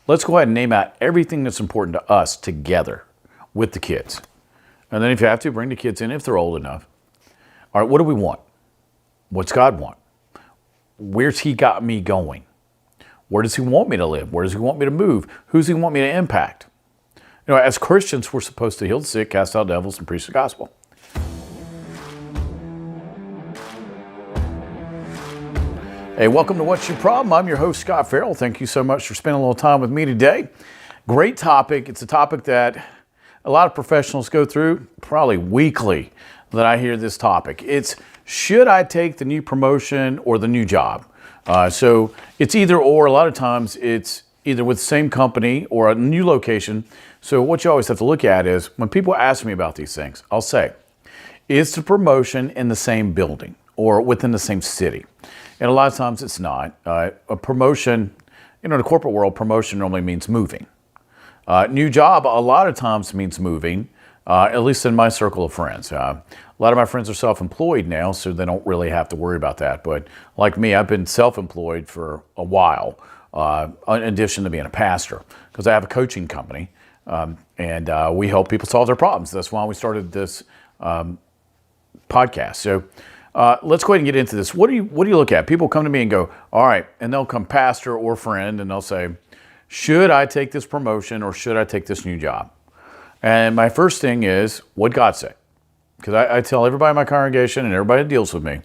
Let's go ahead and name out everything that's important to us together with the kids. And then if you have to, bring the kids in if they're old enough. All right, what do we want? What's God want? Where's He got me going? Where does He want me to live? Where does He want me to move? Who does He want me to impact? As Christians, we're supposed to heal the sick, cast out devils, and preach the gospel. Hey, welcome to What's Your Problem? I'm your host, Scot Ferrell. Thank you so much for spending a little time with me today. Great topic. It's a topic that a lot of professionals go through, probably weekly, that I hear this topic. It's, should I take the new promotion or the new job? So it's either or. A lot of times it's either with the same company or a new location. So what you always have to look at is, when people ask me about these things, I'll say, is the promotion in the same building or within the same city? And a lot of times it's not. A promotion, in the corporate world, promotion normally means moving. New job a lot of times means moving, at least in my circle of friends. A lot of my friends are self-employed now, so they don't really have to worry about that. But like me, I've been self-employed for a while, in addition to being a pastor, because I have a coaching company, and we help people solve their problems. That's why we started this podcast. So let's go ahead and get into this. What do you look at? People come to me and go, all right, and they'll come pastor or friend, and they'll say, should I take this promotion or should I take this new job? And my first thing is, what'd God say? Because I tell everybody in my congregation and everybody that deals with me,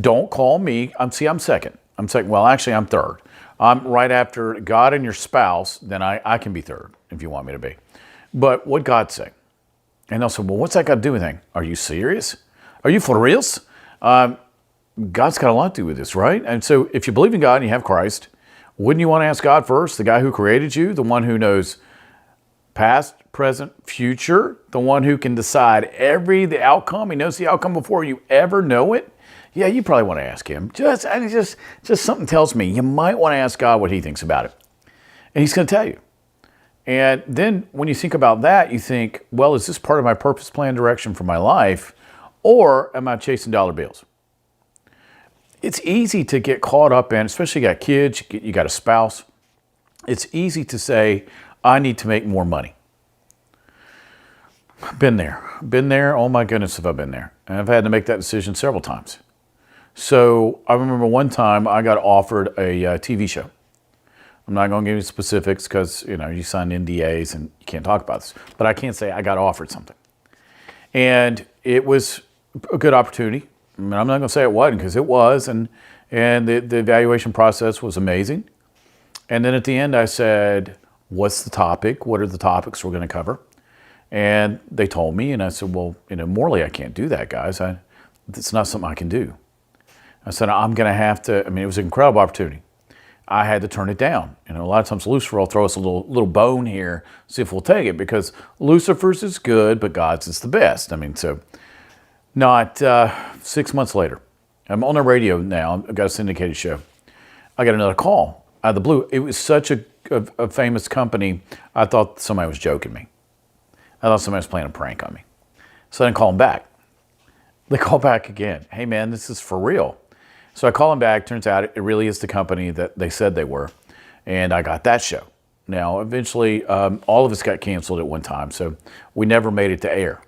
don't call me. I'm second. Well, actually, I'm third. I'm right after God and your spouse, then I can be third if you want me to be. But what'd God say? And they'll say, well, what's that got to do with anything? Are you serious? Are you for reals? God's got a lot to do with this, right? And so if you believe in God and you have Christ, wouldn't you want to ask God first, the guy who created you, the one who knows past, present, future, the one who can decide the outcome? He knows the outcome before you ever know it. Yeah, you probably want to ask Him. Just something tells me you might want to ask God what He thinks about it. And He's going to tell you. And then when you think about that, you think, well, is this part of my purpose, plan, direction for my life? Or am I chasing dollar bills? It's easy to get caught up in, especially you got kids, you got a spouse. It's easy to say, I need to make more money. Been there. Oh my goodness, have I been there. And I've had to make that decision several times. So I remember one time I got offered a TV show. I'm not going to give you specifics because, you sign NDAs and you can't talk about this. But I can say I got offered something. And it was a good opportunity. I'm not going to say it wasn't, because it was, and the evaluation process was amazing. And then at the end I said, what's the topic? What are the topics we're going to cover? And they told me, and I said, well, morally I can't do that, guys. It's not something I can do. I said, I'm going to have to, it was an incredible opportunity. I had to turn it down. A lot of times Lucifer will throw us a little bone here, see if we'll take it, because Lucifer's is good, but God's is the best. So not 6 months later, I'm on the radio now. I've got a syndicated show. I got another call out of the blue. It was such a famous company, I thought somebody was joking me. I thought somebody was playing a prank on me. So I didn't call them back. They call back again. Hey man, this is for real. So I call them back. Turns out it really is the company that they said they were. And I got that show. Now, eventually, all of us got canceled at one time. So we never made it to air.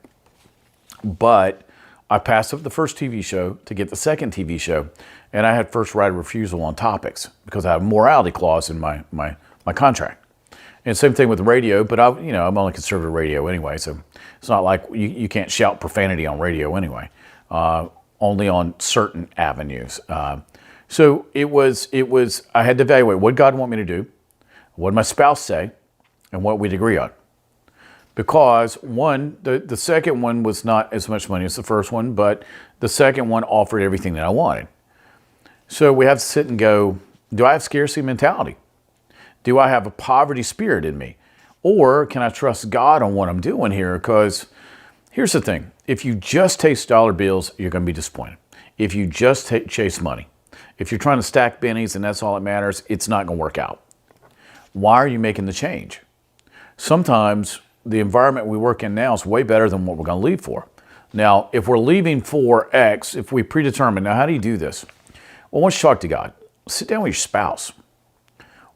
But I passed up the first TV show to get the second TV show, and I had first right of refusal on topics because I have a morality clause in my contract. And same thing with the radio, but I'm on conservative radio anyway, so it's not like you can't shout profanity on radio anyway, only on certain avenues. So it was. I had to evaluate what God want me to do, what my spouse say, and what we'd agree on. Because the second one was not as much money as the first one, but the second one offered everything that I wanted. So we have to sit and go, do I have scarcity mentality? Do I have a poverty spirit in me? Or can I trust God on what I'm doing here? Because here's the thing. If you just chase dollar bills, you're going to be disappointed. If you just chase money, if you're trying to stack bennies and that's all that matters, it's not going to work out. Why are you making the change? Sometimes the environment we work in now is way better than what we're going to leave for. Now, if we're leaving for X, if we predetermine, now how do you do this? Well, once you talk to God, sit down with your spouse.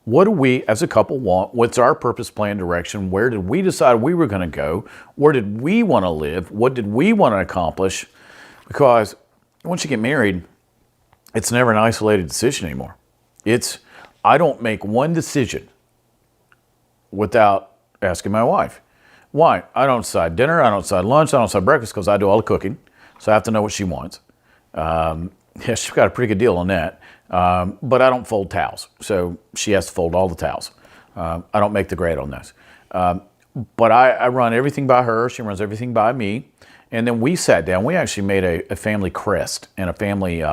What do we as a couple want? What's our purpose, plan, direction? Where did we decide we were going to go? Where did we want to live? What did we want to accomplish? Because once you get married, it's never an isolated decision anymore. I don't make one decision without asking my wife. Why? I don't decide dinner, I don't decide lunch, I don't decide breakfast because I do all the cooking. So I have to know what she wants. Yeah, she's got a pretty good deal on that. But I don't fold towels. So she has to fold all the towels. I don't make the grade on those. But I run everything by her. She runs everything by me. And then we sat down. We actually made a family crest and a family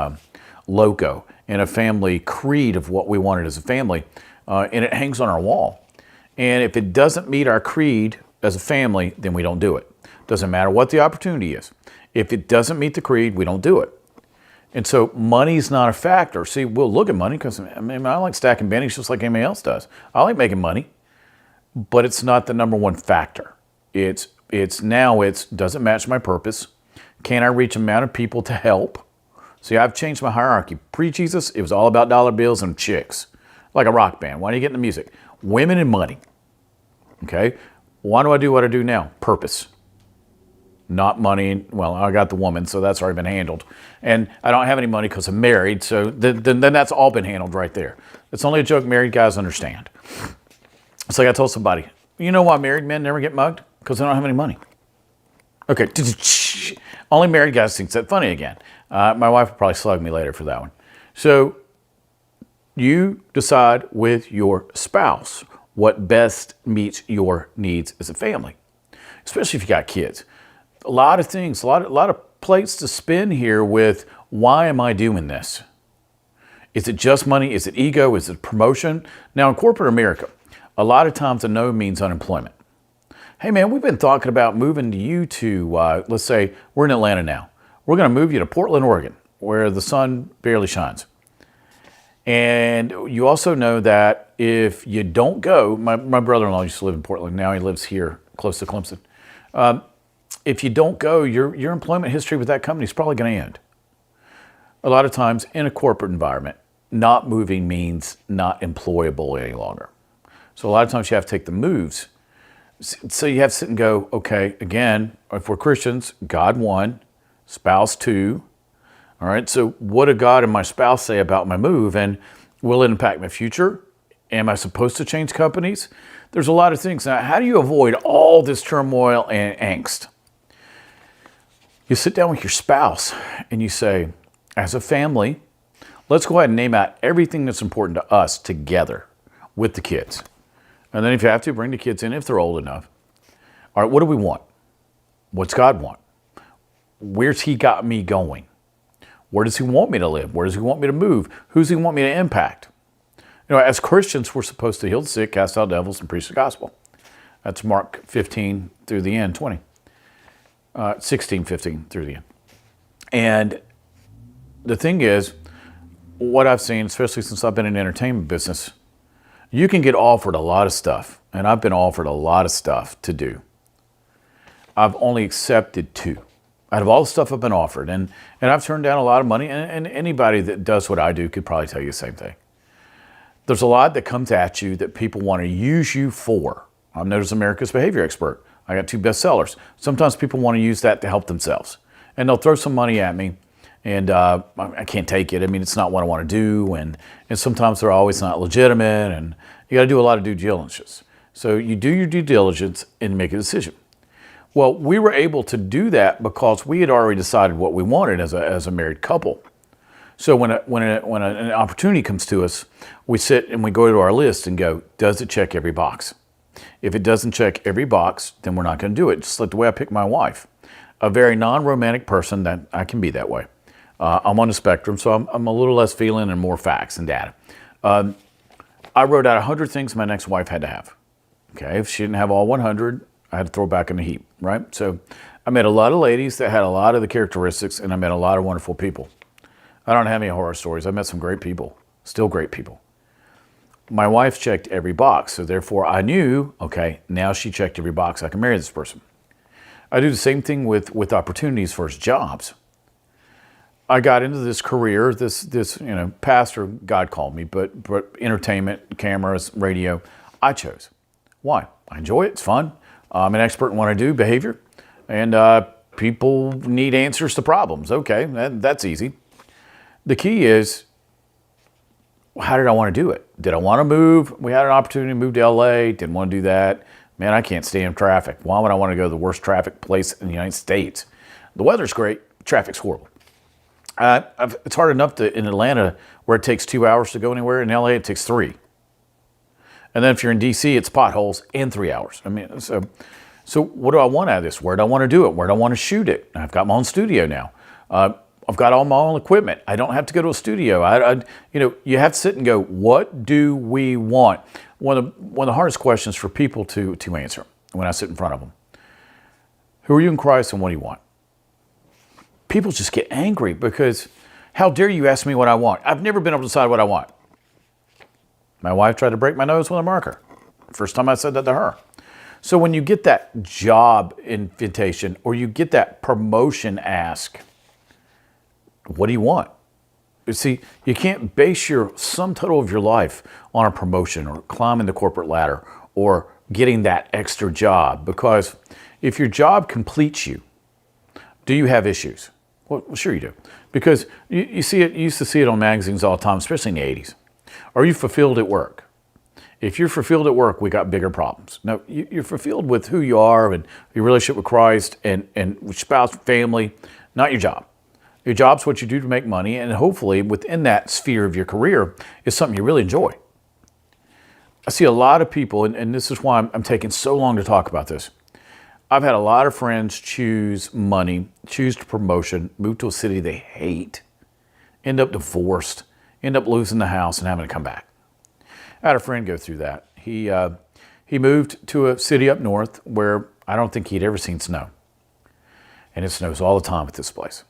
logo and a family creed of what we wanted as a family. And it hangs on our wall. And if it doesn't meet our creed as a family, then we don't do it. Doesn't matter what the opportunity is. If it doesn't meet the creed, we don't do it. And so money's not a factor. See, we'll look at money because I like stacking bennies just like anybody else does. I like making money, but it's not the number one factor. It doesn't match my purpose. Can I reach an amount of people to help? See, I've changed my hierarchy. Pre-Jesus, it was all about dollar bills and chicks, like a rock band. Why do you get into music? Women and money. Okay? Why do I do what I do now? Purpose. Not money. Well, I got the woman, so that's already been handled. And I don't have any money because I'm married, so then that's all been handled right there. It's only a joke married guys understand. It's like I told somebody, you know why married men never get mugged? Because they don't have any money. Okay. Only married guys think that funny again. My wife will probably slug me later for that one. So you decide with your spouse what best meets your needs as a family, especially if you got kids. A lot of things, a lot of plates to spin here with why am I doing this? Is it just money? Is it ego? Is it promotion? Now in corporate America, a lot of times a no means unemployment. Hey man, we've been talking about moving you to, let's say we're in Atlanta now. We're going to move you to Portland, Oregon, where the sun barely shines. And you also know that if you don't go, my brother-in-law used to live in Portland. Now he lives here close to Clemson. If you don't go, your employment history with that company is probably going to end. A lot of times in a corporate environment, not moving means not employable any longer. So a lot of times you have to take the moves. So you have to sit and go, okay, again, if we're Christians, God 1, spouse 2. All right, so what do God and my spouse say about my move? And will it impact my future? Am I supposed to change companies? There's a lot of things. Now, how do you avoid all this turmoil and angst? You sit down with your spouse and you say, as a family, let's go ahead and name out everything that's important to us together with the kids. And then if you have to, bring the kids in if they're old enough. All right, what do we want? What's God want? Where's He got me going? Where does He want me to live? Where does He want me to move? Who's He want me to impact? You know, as Christians, we're supposed to heal the sick, cast out devils, and preach the gospel. That's Mark 15 through the end, 20. 16, 15 through the end. And the thing is, what I've seen, especially since I've been in the entertainment business, you can get offered a lot of stuff. And I've been offered a lot of stuff to do. I've only accepted 2 out of all the stuff I've been offered. And I've turned down a lot of money. And anybody that does what I do could probably tell you the same thing. There's a lot that comes at you that people want to use you for. I'm known as America's behavior expert. I got 2 bestsellers. Sometimes people want to use that to help themselves. And they'll throw some money at me. And I can't take it. I mean, it's not what I want to do. And sometimes they're always not legitimate. And you got to do a lot of due diligence. So you do your due diligence and make a decision. Well, we were able to do that because we had already decided what we wanted as a married couple. So when an opportunity comes to us, we sit and we go to our list and go, does it check every box? If it doesn't check every box, then we're not going to do it. Just like the way I pick my wife. A very non-romantic person, that I can be that way. I'm on the spectrum, so I'm a little less feeling and more facts and data. I wrote out 100 things my next wife had to have. Okay, if she didn't have all 100, I had to throw back in the heap, right? So I met a lot of ladies that had a lot of the characteristics, and I met a lot of wonderful people. I don't have any horror stories. I met some great people, still great people. My wife checked every box, so therefore I knew, okay, now she checked every box, I can marry this person. I do the same thing with opportunities for jobs. I got into this career, this pastor, God called me, but entertainment, cameras, radio, I chose. Why? I enjoy it. It's fun. I'm an expert in what I do, behavior, and people need answers to problems. Okay, that's easy. The key is, how did I want to do it? Did I want to move? We had an opportunity to move to LA. Didn't want to do that. Man, I can't stand traffic. Why would I want to go to the worst traffic place in the United States? The weather's great. Traffic's horrible. It's hard enough in Atlanta where it takes 2 hours to go anywhere. In LA, it takes 3. And then if you're in DC, it's potholes and 3 hours. I mean, so what do I want out of this? Where do I want to do it? Where do I want to shoot it? I've got my own studio now. I've got all my own equipment. I don't have to go to a studio. You have to sit and go, what do we want? One of the hardest questions for people to answer when I sit in front of them. Who are you in Christ and what do you want? People just get angry because how dare you ask me what I want? I've never been able to decide what I want. My wife tried to break my nose with a marker. First time I said that to her. So when you get that job invitation or you get that promotion ask, what do you want? You see, you can't base your sum total of your life on a promotion or climbing the corporate ladder or getting that extra job, because if your job completes you, do you have issues? Well, sure you do, because you see it. You used to see it on magazines all the time, especially in the 80s. Are you fulfilled at work? If you're fulfilled at work, we got bigger problems. No, you're fulfilled with who you are and your relationship with Christ and with spouse, family, not your job. Your job's what you do to make money, and hopefully within that sphere of your career is something you really enjoy. I see a lot of people, and this is why I'm taking so long to talk about this. I've had a lot of friends choose money, choose promotion, move to a city they hate, end up divorced, end up losing the house and having to come back. I had a friend go through that. He moved to a city up north where I don't think he'd ever seen snow. And it snows all the time at this place.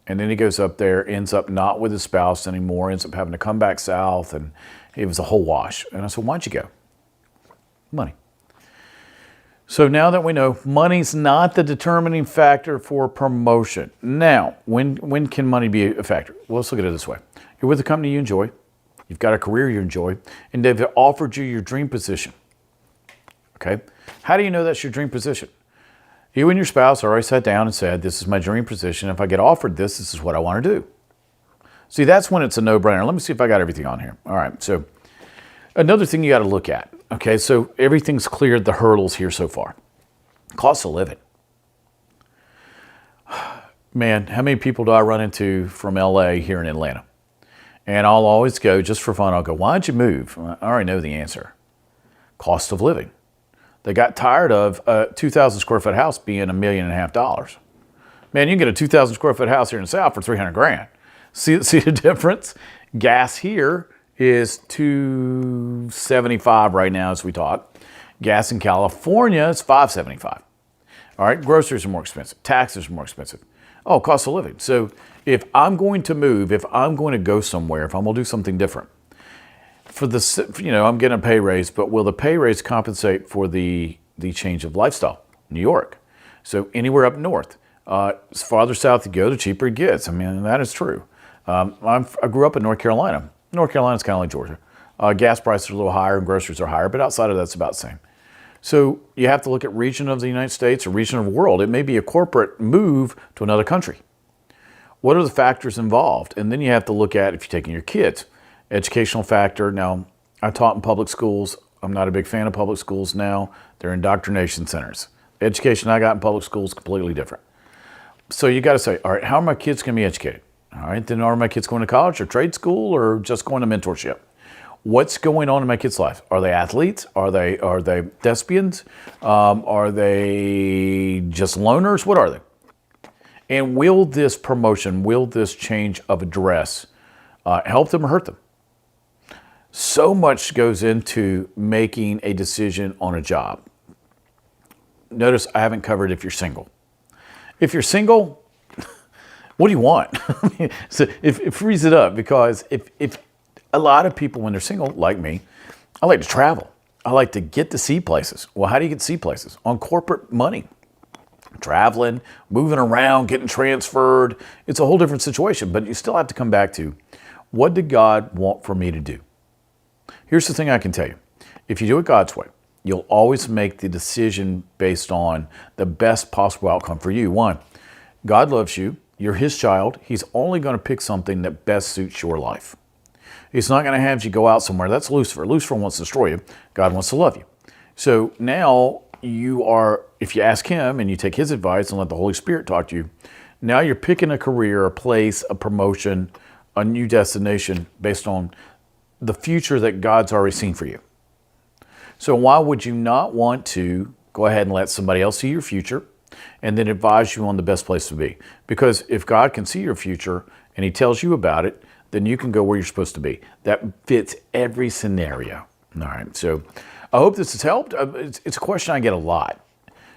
And then he goes up there, ends up not with his spouse anymore, ends up having to come back south, and it was a whole wash. And I said, why'd you go? Money. So now that we know money's not the determining factor for promotion. Now, when can money be a factor? Well, let's look at it this way. You're with a company you enjoy. You've got a career you enjoy. And they've offered you your dream position. Okay? How do you know that's your dream position? You and your spouse already sat down and said, this is my dream position. If I get offered this, this is what I want to do. See, that's when it's a no-brainer. Let me see if I got everything on here. All right, so another thing you got to look at. Okay, so everything's cleared the hurdles here so far. Cost of living. Man, how many people do I run into from LA here in Atlanta? And I'll always go, just for fun, I'll go, why'd you move? I already know the answer. Cost of living. They got tired of a 2,000 square foot house being $1.5 million. Man, you can get a 2,000 square foot house here in the South for $300,000. See the difference? Gas here is $2.75 right now as we talk. Gas in California is $5.75. All right, groceries are more expensive. Taxes are more expensive. Oh, cost of living. So if I'm going to move, if I'm going to go somewhere, if I'm going to do something different, I'm getting a pay raise, but will the pay raise compensate for the change of lifestyle? New York. So anywhere up north, as farther south you go, the cheaper it gets. I mean, that is true. I grew up in North Carolina. North Carolina's kind of like Georgia. Gas prices are a little higher and groceries are higher, but outside of that, it's about the same. So you have to look at region of the United States or region of the world. It may be a corporate move to another country. What are the factors involved? And then you have to look at, if you're taking your kids, educational factor. Now, I taught in public schools. I'm not a big fan of public schools now. They're indoctrination centers. The education I got in public schools is completely different. So you got to say, all right, how are my kids going to be educated? All right, then are my kids going to college or trade school or just going to mentorship? What's going on in my kids' life? Are they athletes? Are they thespians? Are they just loners? What are they? And will this promotion, will this change of address help them or hurt them? So much goes into making a decision on a job. Notice I haven't covered if you're single. If you're single, what do you want? So if freeze it up, because if a lot of people, when they're single, like me, I like to travel. I like to get to see places. Well, how do you get to see places? On corporate money. traveling, moving around, getting transferred. It's a whole different situation, but you still have to come back to, what did God want for me to do? Here's the thing I can tell you. If you do it God's way, you'll always make the decision based on the best possible outcome for you. One, God loves you. You're his child. He's only going to pick something that best suits your life. He's not going to have you go out somewhere. That's Lucifer. Lucifer wants to destroy you. God wants to love you. So now you are, if you ask him and you take his advice and let the Holy Spirit talk to you, now you're picking a career, a place, a promotion, a new destination based on the future that God's already seen for you. So why would you not want to go ahead and let somebody else see your future and then advise you on the best place to be? Because if God can see your future and he tells you about it, then you can go where you're supposed to be. That fits every scenario. All right, so I hope this has helped. It's a question I get a lot.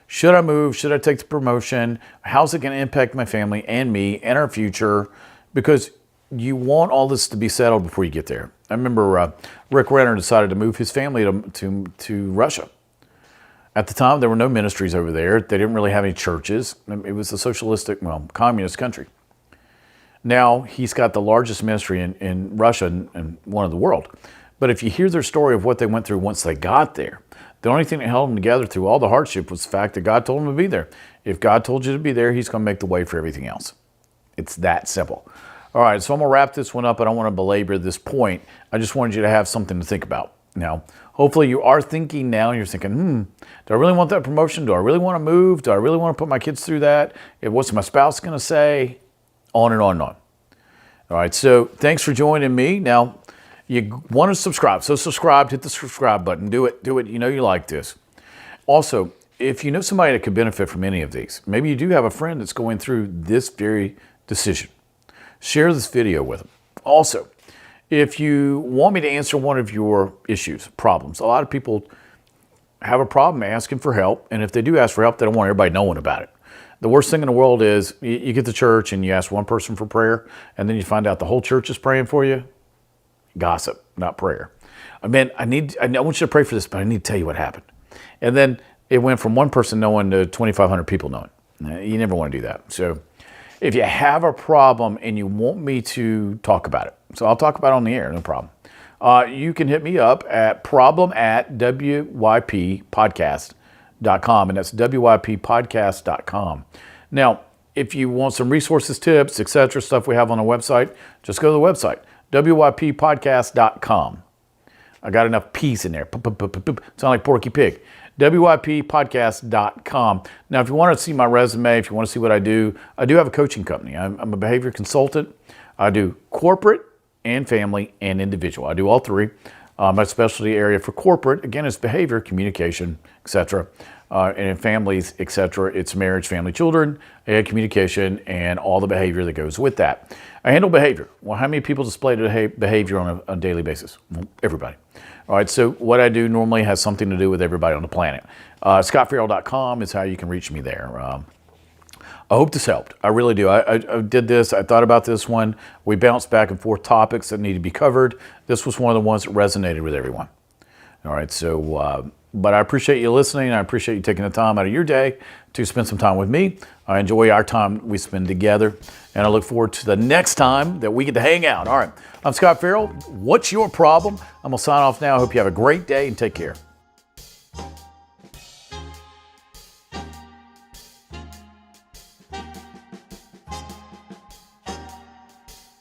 Should I move? Should I take the promotion? How's it going to impact my family and me and our future? Because you want all this to be settled before you get there. I remember Rick Renner decided to move his family to Russia. At the time, there were no ministries over there. They didn't really have any churches. It was a socialistic, communist country. Now, he's got the largest ministry in Russia and one of the world. But if you hear their story of what they went through once they got there, the only thing that held them together through all the hardship was the fact that God told them to be there. If God told you to be there, he's going to make the way for everything else. It's that simple. All right, so I'm going to wrap this one up. I don't want to belabor this point. I just wanted you to have something to think about. Now, hopefully you are thinking now, and you're thinking, do I really want that promotion? Do I really want to move? Do I really want to put my kids through that? What's my spouse going to say? On and on and on. All right, so thanks for joining me. Now, you want to subscribe. So subscribe, hit the subscribe button. Do it. You know you like this. Also, if you know somebody that could benefit from any of these, maybe you do have a friend that's going through this very decision, share this video with them. Also, if you want me to answer one of your issues, problems, a lot of people have a problem asking for help. And if they do ask for help, they don't want everybody knowing about it. The worst thing in the world is you get to church and you ask one person for prayer, and then you find out the whole church is praying for you. Gossip, not prayer. I want you to pray for this, but I need to tell you what happened. And then it went from one person knowing to 2,500 people knowing. You never want to do that. So if you have a problem and you want me to talk about it, so I'll talk about it on the air, no problem. You can hit me up at problem@wyppodcast.com, and that's wyppodcast.com. Now, if you want some resources, tips, etc., stuff we have on the website, just go to the website, wyppodcast.com. I got enough P's in there. Sound like Porky Pig. wyppodcast.com. Now, if you want to see my resume, if you want to see what I do have a coaching company. I'm a behavior consultant. I do corporate and family and individual. I do all three. My specialty area for corporate, again, is behavior, communication, etc. And in families, etc., it's marriage, family, children, communication, and all the behavior that goes with that. I handle behavior. Well, how many people display behavior on a daily basis? Well, everybody. All right, so what I do normally has something to do with everybody on the planet. ScotFerrell.com is how you can reach me there. I hope this helped. I really do. I did this. I thought about this one. We bounced back and forth topics that need to be covered. This was one of the ones that resonated with everyone. All right, so, but I appreciate you listening. I appreciate you taking the time out of your day to spend some time with me. I enjoy our time we spend together, and I look forward to the next time that we get to hang out. All right, I'm Scot Ferrell. What's your problem? I'm going to sign off now. I hope you have a great day and take care.